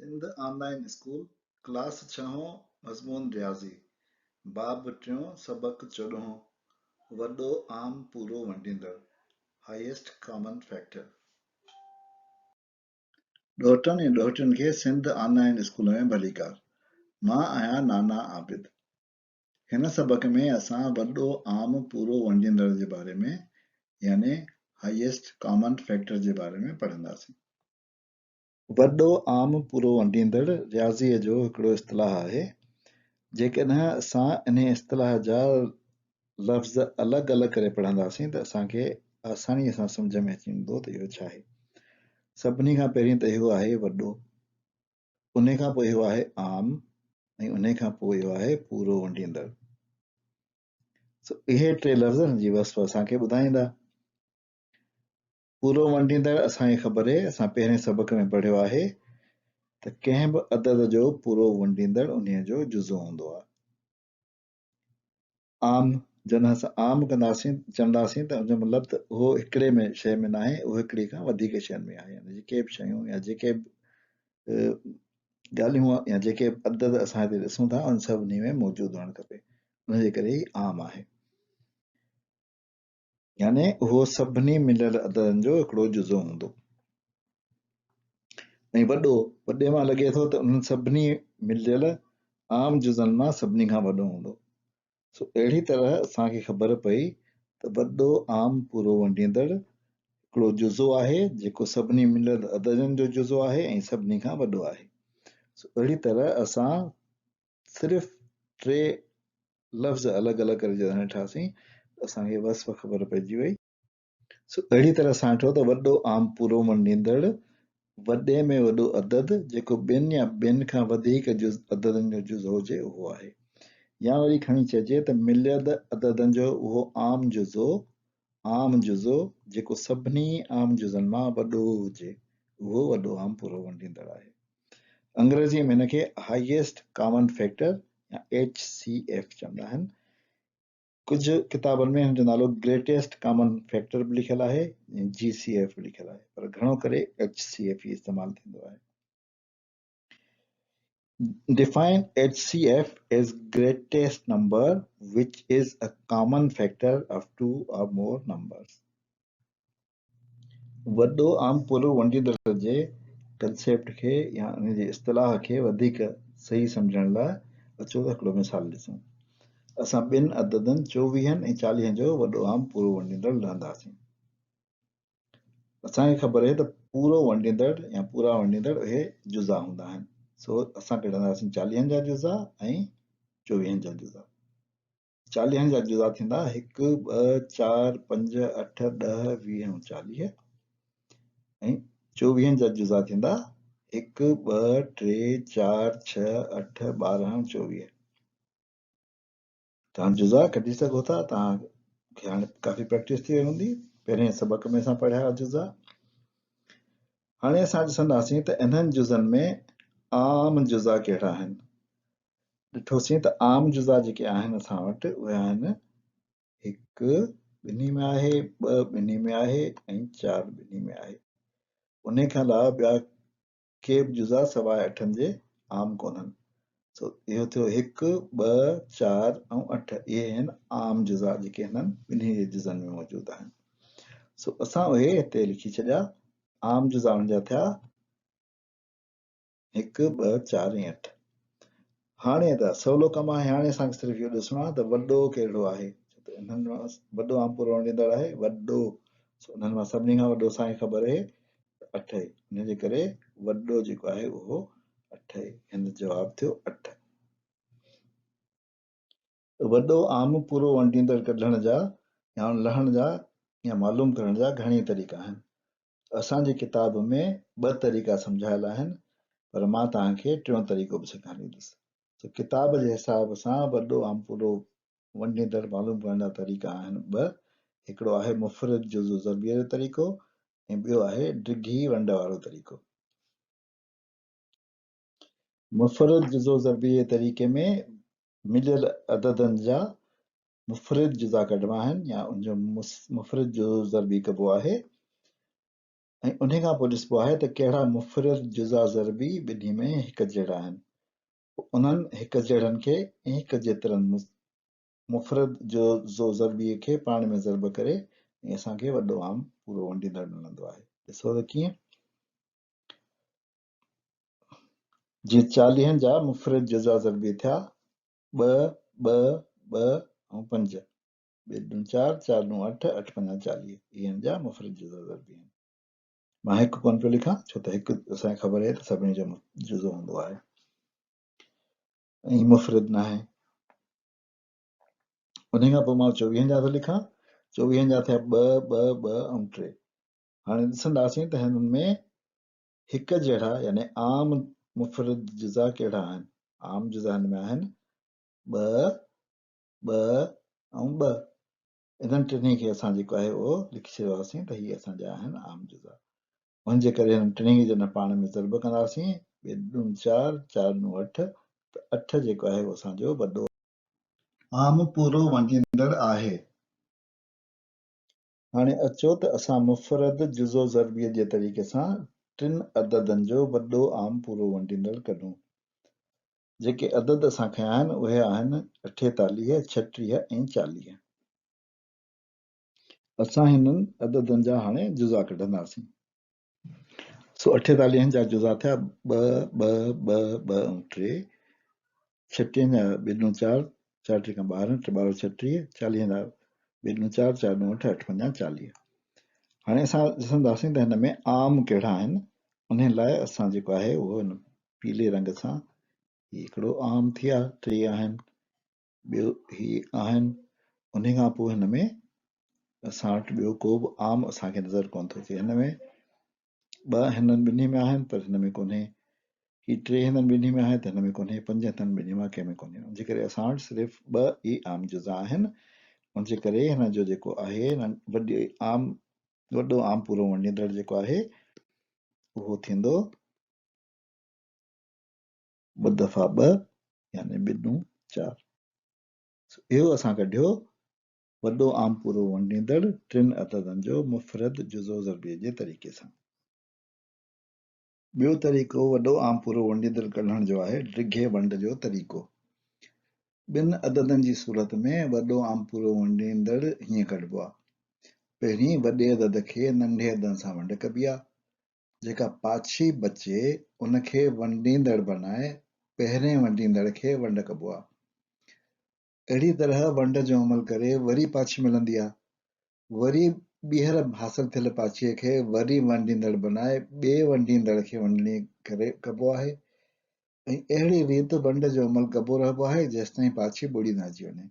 Sindh online school class 6 मज़मून रियाज़ी बाब 3 सबक 14 वॾो आम पूरो वंडींदड़ हाईएस्ट कॉमन फैक्टर। ॾोहटनि ऐं ॾोहटियुनि खे सिंध ऑनलाइन स्कूल में भलीकार। मां आहियां नाना आबिद। हिन सबक में असां वॾो आम पूरो वंडींदड़ जे बारे में यानी हाईएस्ट कॉमन फैक्टर जे बारे में पढ़ंदासीं। वॾो आम पूरो वंडींदड़ रियाज़ीअ जो हिकिड़ो इस्तिलाह आहे। जेकॾहिं असां इन इस्तिलाह जा लफ़्ज़ अलॻि अलॻि करे पढ़ंदासीं त असांखे आसानीअ सां सम्झ में अची वेंदो त इहो छा आहे। सभिनी खां पहिरीं त इहो आहे वॾो, उन खां पोइ इहो आहे आम ऐं उन खां पोइ इहो आहे पूरो वंडींदड़। इहे टे लफ़्ज़ जी वस्फ़ असांखे ॿुधाईंदा। पूरो वंडींदड़ असांखे ख़बर आहे, असां पहिरें सबक में पढ़ियो आहे त कंहिं बि अदद जो पूरो वंडींदड़ उन जो जुज़ो हूंदो आहे। आम जॾहिं असां आम कंदासीं चवंदासीं त उनजो मतिलबु त उहो हिकिड़े में शइ में न आहे, उहो हिकिड़ी खां वधीक शयुनि में आहे। जेके बि शयूं या जेके बि ॻाल्हियूं या जेके अदद असां हिते ॾिसूं था उन सभिनी में मौजूदु हुअणु खपे, उनजे करे ई आम आहे। यानी उहो सभिनी मिलियल अददनि जो हिकिड़ो जुज़ो हूंदो। ऐं वॾो, वॾे मां लॻे थो त उन्हनि सभिनी मिलियल आम जुज़नि मां सभिनी खां वॾो हूंदो। अहिड़ी तरह असांखे ख़बर पई त वॾो आम पूरो वंडींदड़ हिकिड़ो जुज़ो आहे जेको सभिनी मिलियल अददनि जो जुज़ो आहे ऐं सभिनी खां वॾो आहे। अहिड़ी तरह असां सिर्फ़ु टे लफ़्ज़ अलॻि अलॻि करे जॾहिं ॾिठासीं असांखे वस्फ़ ख़बर पइजी वई। अहिड़ी तरह असां ॾिठो त वॾो आम पूरो वंडींदड़ वॾे में वॾो अदद जेको ॿिनि या ॿिनि खां वधीक अददनि जो जुज़ो हुजे उहो आहे। या वरी खणी चइजे त मिलियल अददनि जो उहो आम जुज़ो जेको सभिनी आम जुज़नि मां वॾो हुजे उहो वॾो आम पूरो वंडींदड़ आहे। अंग्रेज़ीअ में हिनखे हाईएस्ट कॉमन फैक्टर या HCF चवंदा आहिनि। कुझु किताबनि में हिन जो नालो ग्रेटेस्ट कॉमन फैक्टर बि लिखियलु आहे ऐं GCF बि लिखियलु आहे, पर घणो करे HCF ई इस्तेमालु थींदो आहे। Define HCF as greatest number which is a common factor of two or more numbers. वॾो आम पूरो वंडींदड़ जे कंसेप्ट खे या उन जे इस्तिलाह खे वधीक सही सम्झण लाइ अचो त हिकिड़ो मिसाल ॾिसूं। असां ॿिनि अददनि 24 ऐं 40 जो वॾो आम पूरो वंडींदड़ लहंदासीं। असांखे ख़बर आहे त पूरो वंडींदड़ या पूरा वंडींदड़ उहे जुज़ा हूंदा आहिनि। सो असां कढंदासीं 40 जा जुज़ा ऐं 24 जा जुज़ा। 40 जा जुज़ा थींदा 1 2 4 5 8 10 20 ऐं 40 ऐं 24 जा जुज़ा थींदा 1 2 3 4 6 8 12 ऐं 24। तव्हां जुज़ा कढी सघो था, तव्हांखे हाणे काफ़ी प्रैक्टिस थी वई हूंदी, पहिरें सबक में असां पढ़िया जुज़ा। हाणे असां ॾिसंदासीं त इन्हनि जुज़नि में आम जुज़ा कहिड़ा आहिनि। ॾिठोसीं त आम जुज़ा जेके आहिनि असां वटि उहे आहिनि 1 ॿिन्ही में आहे, 2 ॿिन्ही में आहे ऐं 4 ॿिन्ही में आहे। उन खां अलावा ॿिया के बि जुज़ा सवाइ 8 जे आम कोन्हनि। सो इहो थियो 1 2 4 ऐं 8 इहे आहिनि आम जुज़ा जेके हिननि ॿिन्ही जे जुज़नि में मौजूदु आहिनि। सो असां उहे हिते लिखी छॾिया। आम जुज़ा उनजा थिया 1 2 4 ऐं 8। हाणे त सवलो कमु आहे, हाणे असांखे सिर्फ़ु इहो ॾिसणो आहे त वॾो कहिड़ो आहे। इन्हनि मां वॾो आम पूरो वंडींदड़ आहे वॾो। उन्हनि मां सभिनी खां वॾो असांखे ख़बर आहे 8 आहे, इनजे करे वॾो जेको आहे उहो 8 आहे। हिन जो जवाबु थियो 8। वॾो आम पूरो वंडींदड़ कढण जा या लहण जा या मालूम करण जा घणी तरीक़ा आहिनि। असांजी किताब में 2 तरीक़ा सम्झायल आहिनि, पर मां तव्हांखे टियों तरीक़ो बि सेखारींदुसि। किताब जे हिसाब सां वॾो आम पूरो वंडींदड़ मालूम करण जा तरीक़ा आहिनि 2। हिकिड़ो आहे मुफ़रद जुज़ो ज़रबीअ जो तरीक़ो ऐं ॿियो आहे डिघी वंड वारो तरीक़ो। मुफ़रद जुज़ो ज़रबी जे तरीक़े में मिलियल अददनि जा मुफ़रद जुज़ा कढिबा आहिनि या उनजो मुफ़रद जुज़ो ज़रबी कबो आहे। ऐं उन खां पोइ ॾिसबो आहे त कहिड़ा मुफ़रद जुज़ा ज़रबी ॿिन्ही में हिक जहिड़ा आहिनि। उन्हनि हिक जहिड़नि खे हिक जेतिरनि मुफ़रद जो ज़रबीअ खे पाण में ज़रब करे ऐं असांखे वॾो आम पूरो वंडींदड़ मिलंदो आहे। ॾिसो त कीअं, जीअं 40 जा मुफ़रद जुज़ा ज़रबी थिया 2 2 2 ऐं 5, 2 दूं 4 4 दूं 8 8 पंजा 40, इहे जा मुफ़रद जुज़ा ज़रबी आहिनि। मां हिकु कोन पियो लिखां छो त हिकु असांखे ख़बर आहे त सभिनी जो जुज़ो हूंदो आहे ऐं मुफ़रद न आहे। उन खां पोइ मां 24 जा थो लिखां। 24 जा थिया 2 2 2 ऐं 3। हाणे ॾिसंदासीं त हिननि में हिक जहिड़ा यानी आम मुफ़रद जुज़ा कहिड़ा आहिनि। आम जुज़ा हिन में आहिनि 2 2 ऐं 2। इन्हनि टिनी खे असां जेको आहे उहो लिखी छॾियोसीं त हीअ असांजा आहिनि आम जुज़ा। हुनजे करे हिन टिनी जॾहिं पाण में ज़रब कंदासीं 2 दूं 4 4 दूं 8 त 8 जेको आहे उहो असांजो वॾो आम पूरो वंडींदड़ आहे। हाणे अचो त असां मुफ़रद जुज़ो ज़रबीअ जे तरीक़े सां 3 अददनि जो वॾो आम पूरो वंडींदड़ कढूं। जेके अदद असां खयां आहिनि उहे आहिनि 48 36 ऐं 40। असां हिननि अददनि जा हाणे जुज़ा कढंदासीं। 48 जा जुज़ा थिया 2 2 2 2 ऐं 3। 36 जा 2 दूं 4 4 टे 12 3 12 36। 40 जा 2 दूं 4 4 दूं 8 8 पंजा 40। हाणे असां ॾिसंदासीं त हिन में आम कहिड़ा आहिनि। उन लाइ असां जेको आहे उहो हिन पीले रंग सां हिकिड़ो आम थी विया 3 आहिनि, ॿियो ही आहिनि। उन खां पोइ हिन में असां वटि ॿियो को बि आम असांखे नज़र कोन थो अचे। हिन में 2 हिननि ॿिन्ही में आहिनि पर हिन में कोन्हे, ही 3 हिननि ॿिन्ही में आहे त हिन में कोन्हे, 5 हिननि ॿिन्ही मां कंहिं में कोन्हे। उनजे करे असां वटि सिर्फ़ु 2 ई आम जुज़ा आहिनि। उनजे करे हिन जो जेको आहे वॾो आम पूरो वंडींदड़ जेको आहे उहो थींदो 2 दफ़ा 2 यानी 2 दूं 4। इहो असां कढियो वॾो आम पूरो वंडींदड़ 3 अददनि जो मुफ़रद जुज़ो ज़रबीअ जे तरीक़े सां। ॿियो तरीक़ो वॾो आम पूरो वंडींदड़ कढण जो आहे डिघे वंड जो तरीक़ो। 2 अददनि जी सूरत में वॾो आम पूरो वंडींदड़ हीअं कढिबो आहे। पहिरीं वॾे अदद खे नंढे अदद सां वंड कबी आहे। जेका पाछी बचे उनखे वंडींदड़ बनाए पहिरें वंडींदड़ खे वंड कबो आहे। अहिड़ी तरह वंड जो अमल करे वरी पाछी मिलंदी आहे। वरी ॿीहर हासिल थियल पाछीअ खे वरी वंडींदड़ बनाए ॿिए वंडींदड़ खे वंडणी करे कबो आहे ऐं अहिड़ी रीति वंड जो अमल कबो रहिबो आहे जेसिताईं पाछी ॿुड़ी न अची वञे।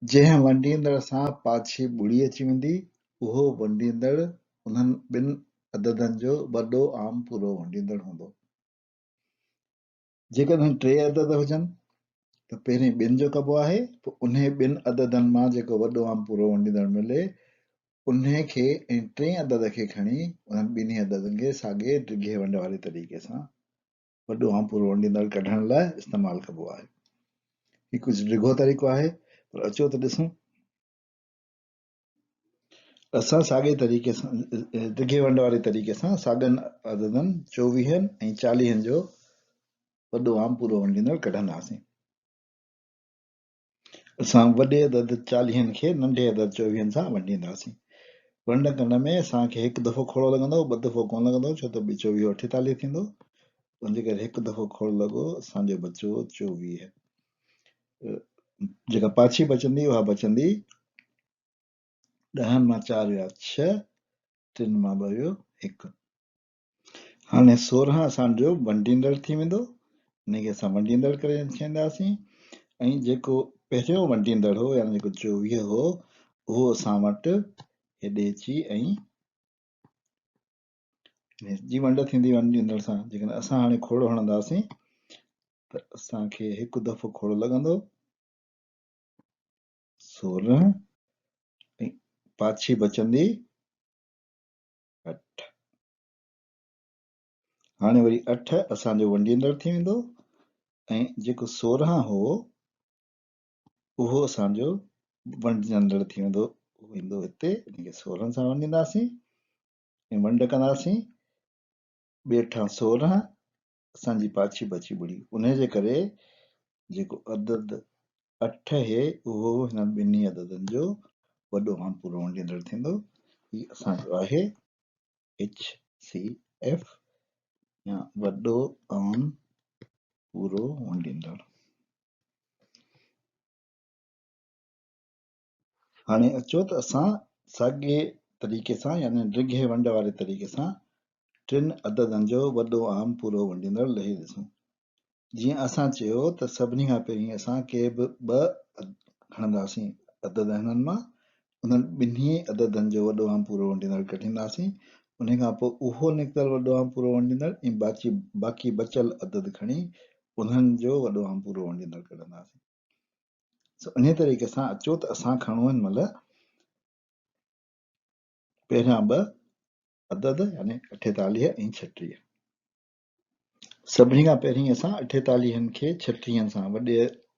जंहिं वंडींदड़ सां पाछी ॿुड़ी अची वेंदी उहो वंडींदड़ उन्हनि 2 अददनि जो वॾो आम पूरो वंडींदड़ हूंदो। जेकॾहिं 3 अदद हुजनि त पहिरीं 2 जो कबो आहे, पोइ उन 2 अददनि मां जेको वॾो आम पूरो वंडींदड़ मिले उन खे ऐं 3 अदद खे खणी उन्हनि ॿिन्ही अददनि खे साॻे डिघे वंड वारे तरीक़े सां वॾो आम पूरो वंडींदड़ कढण लाइ इस्तेमालु कबो आहे। हीउ कुझु डिघो तरीक़ो आहे पर अचो त ॾिसूं। असां साॻे तरीक़े सां डिघे वंड वारे तरीक़े सां साॻियुनि अददनि 24 ऐं 40 जो वॾो आम पूरो वंडींदड़ कढंदासीं। असां वॾे अदद 40 खे नंढे अदद 24 सां वंडींदासीं। वंड करण में असांखे हिकु दफ़ो खोड़ो लॻंदो, 2 दफ़ो कोन लॻंदो छो त 24 48 थींदो। उनजे करे हिकु दफ़ो खोड़ लॻो असांजो बचो 24। जेका पाछी बचंदी उहा बचंदी 10 मां 4 विया 6, 3 मां 2 वियो 1। हाणे 16 असांजो वंडींदड़ थी वेंदो, हिनखे असां वंडींदड़ करे छॾींदासीं ऐं जेको पहिरियों वंडींदड़ हो यानी जेको 24 हो उहो असां वटि हेॾे अची ऐं जी वंड थींदी वंडींदड़ सां। जेकॾहिं असां हाणे खोड़ो हणंदासीं त असांखे हिकु दफ़ो खोड़ो लॻंदो 16 ऐं पाछी बचंदी 8। हाणे वरी 8 असांजो वंडींदड़ थी वेंदो ऐं जेको 16 हो उहो असांजो वंडींदड़ थी वेंदो, उहो ईंदो हिते, हिनखे 16 सां वंडींदासीं ऐं वंड कंदासीं ॿेठां 16 असांजी पाछी बची ॿुड़ी उन जे करे जेको अदद 8 आहे उहो हिननि ॿिन्ही अददनि जो वॾो आम पूरो वंडींदड़ थींदो ही असांजो आहे HCF या वॾो आम पूरो वंडींदड़। हाणे अचो त असां साॻिए तरीक़े सां यानी ड्रिघे वंड वारे तरीक़े सां टिनि अददनि जो वॾो आम पूरो वंडींदड़ लही ॾिसूं। जीअं असां चयो त सभिनी खां पहिरीं असां के बि ॿ खणंदासीं अदद हिननि मां उन्हनि ॿिन्ही अददनि जो वॾो आम पूरो वंडींदड़ कढींदासीं उन खां पोइ उहो निकितल वॾो आम पूरो वंडींदड़ ऐं बाक़ी बचियल अदद खणी उन्हनि जो वॾो आम पूरो वंडींदड़ कढंदासीं। इन तरीक़े सां अचो त असां खणूं हिन महिल पहिरियां ॿ अदद यानी 48 ऐं 36। सभिनी खां पहिरीं असां 48 खे 36 सां वॾे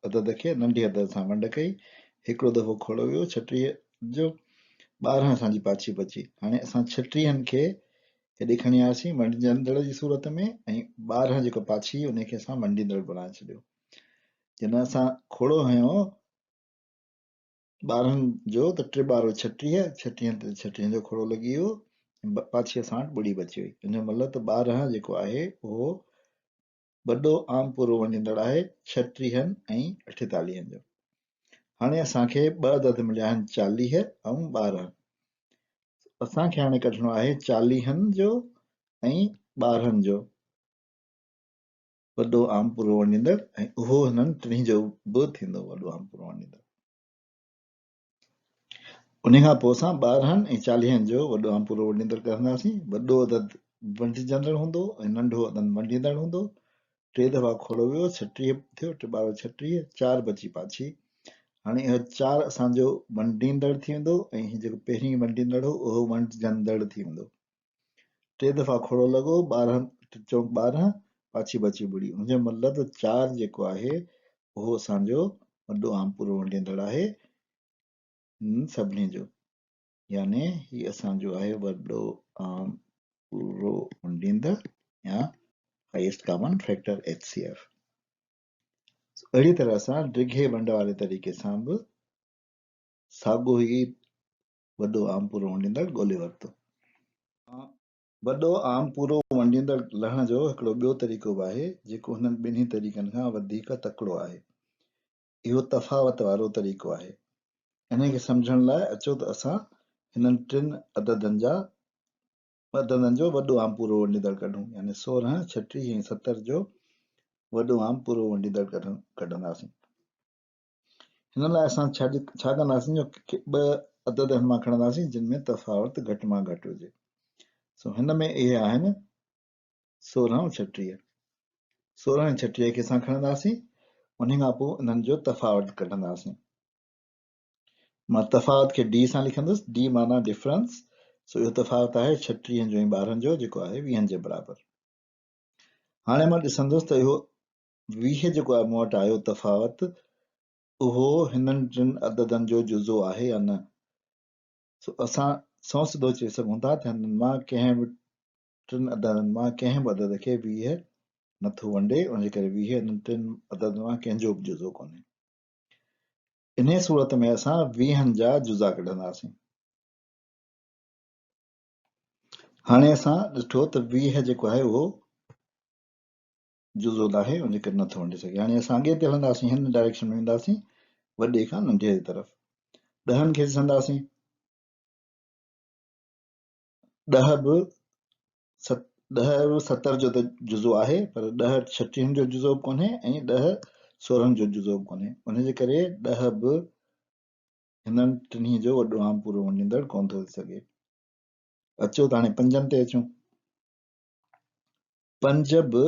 अदद खे नंढे अदद सां वंड कई हिकिड़ो दफ़ो खोड़ो वियो 36 जो 12 असांजी पाछी बची। हाणे असां 36 खे हेॾे खणी आयासीं वंडींदड़ जी सूरत में ऐं 12 जेको पाछी उनखे असां वंडींदड़ बणाए छॾियो। जॾहिं असां खोड़ो हयो 12 जो त 3 12 36 36 ते 36 जो खोड़ो लॻी वियो पाछी असां वटि ॿुड़ी बची वई इन जो मतिलबु त 12 जेको आहे उहो वॾो आम पूरो वंडींदड़ आहे 36 ऐं 48 जो। हाणे असांखे ॿ अदद मिलिया आहिनि 40 ऐं 12। असांखे हाणे कढणो आहे 40 जो ऐं 12 जो वॾो आम पूरो वंडींदड़ ऐं उहो हिननि टिनी जो बि थींदो वॾो आम पूरो वंडींदड़। उन खां पोइ असां 12 ऐं 40 जो वॾो आम पूरो वंडींदड़ कंदासीं वॾो अदद वंडिजंदड़ हूंदो ऐं नंढो अदद वंडींदड़ हूंदो। 3 दफ़ा खोड़ो वियो 36 थियो 3 12 36 4 बची पाछी। हाणे इहो 4 असांजो वंडींदड़ थी वेंदो ऐं जेको पहिरीं वंडींदड़ हो उहो वंडजंदड़ थी वेंदो। 3 दफ़ा खोड़ो लॻो 12 चौक 12 पाछी बची ॿुड़ी हुनजो मतिलबु 4 जेको आहे उहो असांजो वॾो आम पूरो वंडींदड़ आहे सभिनी जो यानी ही असांजो आहे वॾो आम पूरो वंडींदड़ या हाईएस्ट कॉमन फैक्टर HCF। अहिड़ी तरह सां ड्रिघे वंड वारे तरीक़े सां बि साॻियो ई वॾो आम पूरो वंडींदड़ ॻोल्हे वरितो। वॾो आम पूरो वंडींदड़ लहण जो हिकिड़ो ॿियो तरीक़ो बि आहे जेको हिननि ॿिन्ही तरीक़नि खां वधीक तकिड़ो आहे। इहो तफ़ावत वारो तरीक़ो आहे। इन खे सम्झण लाइ अचो त असां हिननि टिनि अददनि जो वॾो आम पूरो वंडींदड़ कढूं यानी 16 36 ऐं 70 जो वॾो आम पूरो वंडींदड़ कढंदासीं। हिन लाइ असां छा कंदासीं जो ॿ अदद हिन मां खणंदासीं जिन में तफ़ावत घटि मां घटि हुजे। सो हिन में इहे आहिनि 16 ऐं 36। 16 ऐं 36 खे असां खणंदासीं उन खां पोइ इन्हनि जो तफ़ावत कढंदासीं। मां तफ़ावत खे D सां लिखंदुसि D माना डिफरेंस। सो इहो तफ़ावत आहे 36 जो ऐं 12 जो जेको आहे 20 जे बराबरि। हाणे मां ॾिसंदुसि त इहो 20 जेको आहे मूं वटि आयो तफ़ावत उहो हिननि टिनि अददनि जो जुज़ो आहे या न। सो असां सौ सिधो चई सघूं था त हिननि मां कंहिं बि टिनि अददनि मां कंहिं बि अदद खे 20 नथो वंडे उनजे करे 20 हिननि टिनि अददनि मां कंहिंजो बि जुज़ो कोन्हे। इन सूरत में असां 20 जा जुज़ा कढंदासीं। हाणे असां ॾिठो त 20 जेको आहे उहो जुज़ो आहे उनजे करे नथो वंडे सघे। हाणे असां अॻे ते हलंदासीं हिन डायरेक्शन में वेंदासीं वॾे खां नंढे जी तरफ़। 10 खे ॾिसंदासीं 10 बि 70 जो त जुज़ो आहे पर 10 36 जो जुज़ो बि कोन्हे ऐं 10 16 जो जुज़ो बि कोन्हे उनजे करे 10 बि हिननि टिनी जो वॾो आम पूरो वंडींदड़ कोन थो थी सघे। अचो त हाणे 5 ते अचूं। 5 बि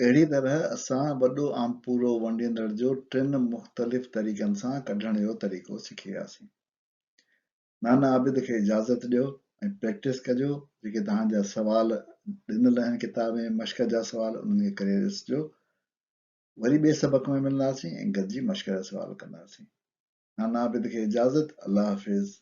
अहिड़ी तरह असां वॾो आम पूरो वंडींदड़ जो 3 मुख़्तलिफ़ तरीक़नि सां कढण जो तरीक़ो सिखी वियासीं। नाना आबिद खे इजाज़त ॾियो ऐं प्रैक्टिस कजो। जेके तव्हांजा सवाल ॾिनल आहिनि किताब में मश्क जा सवाल उन्हनि खे करे ॾिसिजो। वरी ॿिए सबक में मिलंदासीं ऐं गॾिजी मश्क जा सवाल कंदासीं। नाना आबिद खे इजाज़त। अल्लाह हाफ़िज़।